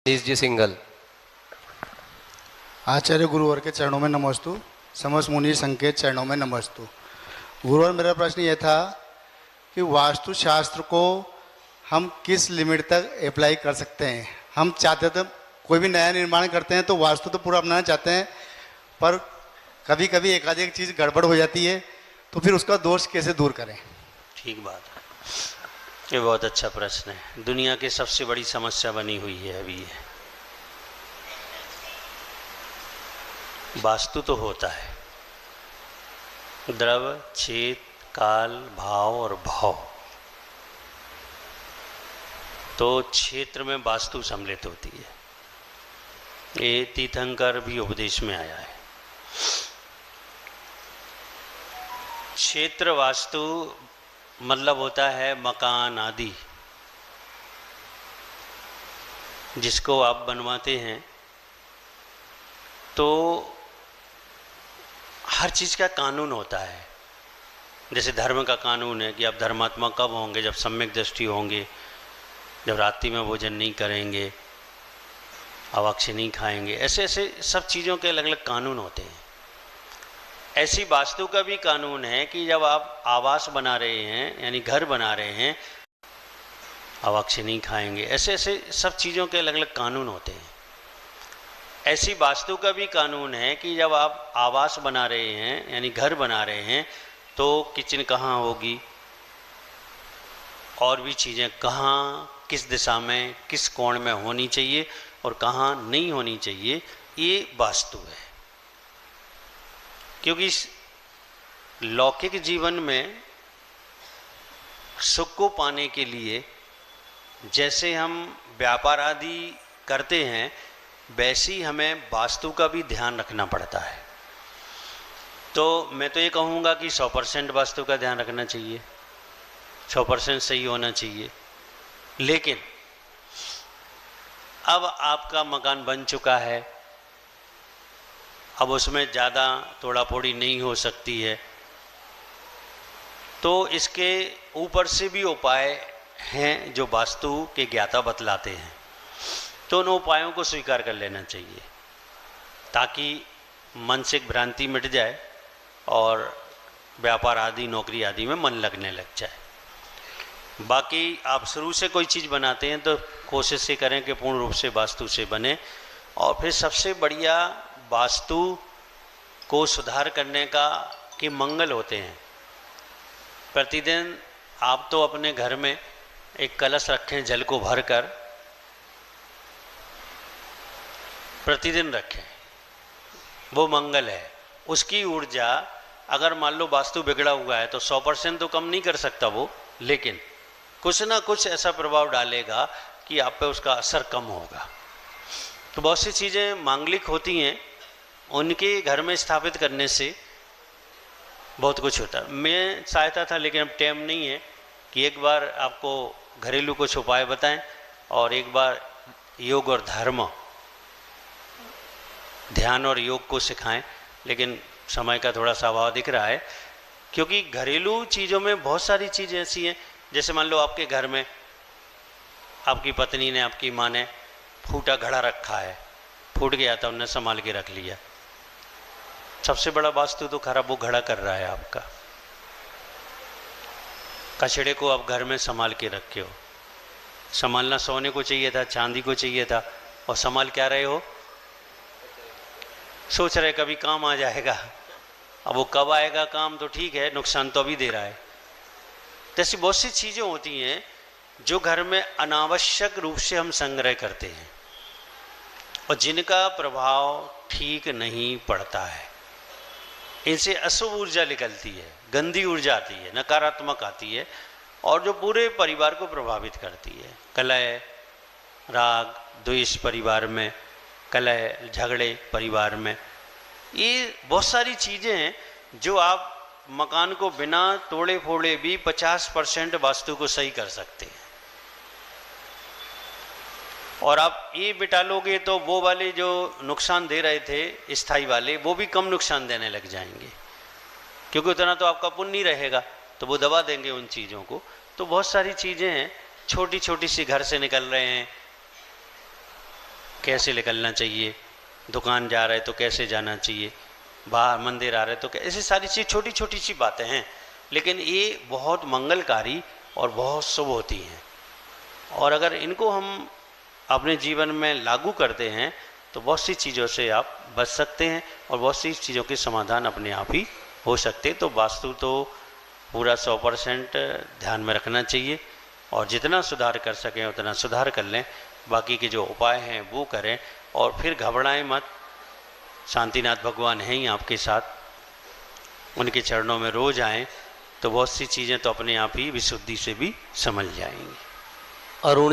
जी single. आचार्य गुरुवर के चरणों में नमस्तु, समस्त मुनि संकेत चरणों में नमस्तु। गुरुवर, मेरा प्रश्न ये था कि वास्तु शास्त्र को हम किस लिमिट तक अप्लाई कर सकते हैं। हम चाहते तो कोई भी नया निर्माण करते हैं तो वास्तु तो पूरा अपनाना चाहते हैं, पर कभी कभी एकाधिक चीज़ गड़बड़ हो जाती है, तो फिर उसका दोष कैसे दूर करें। ठीक बात है, ये बहुत अच्छा प्रश्न है। दुनिया की सबसे बड़ी समस्या बनी हुई है अभी ये। वास्तु तो होता है, द्रव, छेद, काल, भाव और भाव, तो क्षेत्र में वास्तु सम्मिलित होती है। ये तीर्थंकर भी उपदेश में आया है। क्षेत्र वास्तु मतलब होता है मकान आदि, जिसको आप बनवाते हैं तो हर चीज़ का कानून होता है। जैसे धर्म का कानून है कि आप धर्मात्मा कब होंगे, जब सम्यक दृष्टि होंगे, जब रात्रि में भोजन नहीं करेंगे, अवाक्य नहीं खाएंगे। ऐसे ऐसे सब चीज़ों के अलग अलग कानून होते हैं। ऐसी वास्तु का भी कानून है कि जब आप आवास बना रहे हैं यानी घर बना रहे हैं, अवाक्य नहीं खाएंगे। ऐसे ऐसे सब चीज़ों के अलग अलग कानून होते हैं। ऐसी वास्तु का भी कानून है कि जब आप आवास बना रहे हैं यानी घर बना रहे हैं तो किचन कहाँ होगी, और भी चीज़ें कहाँ, किस दिशा में, किस कोण में होनी चाहिए और कहाँ नहीं होनी चाहिए, ये वास्तु है। क्योंकि इस लौकिक जीवन में सुख को पाने के लिए जैसे हम व्यापार आदि करते हैं, वैसे ही हमें वास्तु का भी ध्यान रखना पड़ता है। तो मैं तो ये कहूँगा कि 100% वास्तु का ध्यान रखना चाहिए, 100% सही होना चाहिए। लेकिन अब आपका मकान बन चुका है, अब उसमें ज़्यादा तोड़ा फोड़ी नहीं हो सकती है, तो इसके ऊपर से भी उपाय हैं जो वास्तु के ज्ञाता बतलाते हैं। तो उन उपायों को स्वीकार कर लेना चाहिए ताकि मानसिक भ्रांति मिट जाए और व्यापार आदि, नौकरी आदि में मन लगने लग जाए। बाकी आप शुरू से कोई चीज़ बनाते हैं तो कोशिश ये करें कि पूर्ण रूप से वास्तु से बने। और फिर सबसे बढ़िया वास्तु को सुधार करने का कि मंगल होते हैं। प्रतिदिन आप तो अपने घर में एक कलश रखें, जल को भर कर प्रतिदिन रखें, वो मंगल है। उसकी ऊर्जा अगर मान लो वास्तु बिगड़ा हुआ है तो 100% तो कम नहीं कर सकता वो, लेकिन कुछ ना कुछ ऐसा प्रभाव डालेगा कि आप पे उसका असर कम होगा। तो बहुत सी चीज़ें मांगलिक होती हैं, उनके घर में स्थापित करने से बहुत कुछ होता है। मैं चाहता था लेकिन अब टाइम नहीं है कि एक बार आपको घरेलू कुछ उपाय बताएं और एक बार योग और धर्म, ध्यान और योग को सिखाएं, लेकिन समय का थोड़ा सा अभाव दिख रहा है। क्योंकि घरेलू चीज़ों में बहुत सारी चीज़ें ऐसी हैं, जैसे मान लो आपके घर में आपकी पत्नी ने, आपकी माँ ने फूटा घड़ा रखा है, फूट गया था, उन्होंने संभाल के रख लिया। सबसे बड़ा वास्तु तो खराब वो घड़ा कर रहा है आपका। कचड़े को आप घर में संभाल के रखे हो। संभालना सोने को चाहिए था, चांदी को चाहिए था, और संभाल क्या रहे हो, सोच रहे कभी काम आ जाएगा। अब वो कब आएगा काम तो ठीक है, नुकसान तो अभी दे रहा है। तो ऐसी बहुत सी चीज़ें होती हैं जो घर में अनावश्यक रूप से हम संग्रह करते हैं और जिनका प्रभाव ठीक नहीं पड़ता है। इनसे अशुभ ऊर्जा निकलती है, गंदी ऊर्जा आती है, नकारात्मक आती है, और जो पूरे परिवार को प्रभावित करती है। कलह, राग, द्वेष परिवार में, कलह, झगड़े परिवार में, ये बहुत सारी चीज़ें हैं जो आप मकान को बिना तोड़े फोड़े भी 50% वास्तु को सही कर सकते हैं। और आप ये बिटा लोगे तो वो वाले जो नुकसान दे रहे थे स्थायी वाले, वो भी कम नुकसान देने लग जाएंगे, क्योंकि उतना तो आपका पुण्य नहीं रहेगा, तो वो दबा देंगे उन चीज़ों को। तो बहुत सारी चीज़ें हैं, छोटी छोटी सी घर से निकल रहे हैं, कैसे निकलना चाहिए, दुकान जा रहे तो कैसे जाना चाहिए, बाहर मंदिर आ रहे तो ऐसी सारी चीज़ छोटी छोटी सी बातें हैं, लेकिन ये बहुत मंगलकारी और बहुत शुभ होती हैं। और अगर इनको हम अपने जीवन में लागू करते हैं तो बहुत सी चीज़ों से आप बच सकते हैं और बहुत सी चीज़ों के समाधान अपने आप ही हो सकते हैं। तो वास्तु तो पूरा 100% ध्यान में रखना चाहिए और जितना सुधार कर सकें उतना सुधार कर लें। बाकी के जो उपाय हैं वो करें और फिर घबराएं मत। शांतिनाथ भगवान हैं ही आपके साथ, उनके चरणों में रोज आएं तो बहुत सी चीज़ें तो अपने आप ही विशुद्धि से भी समझ जाएंगी। अरुण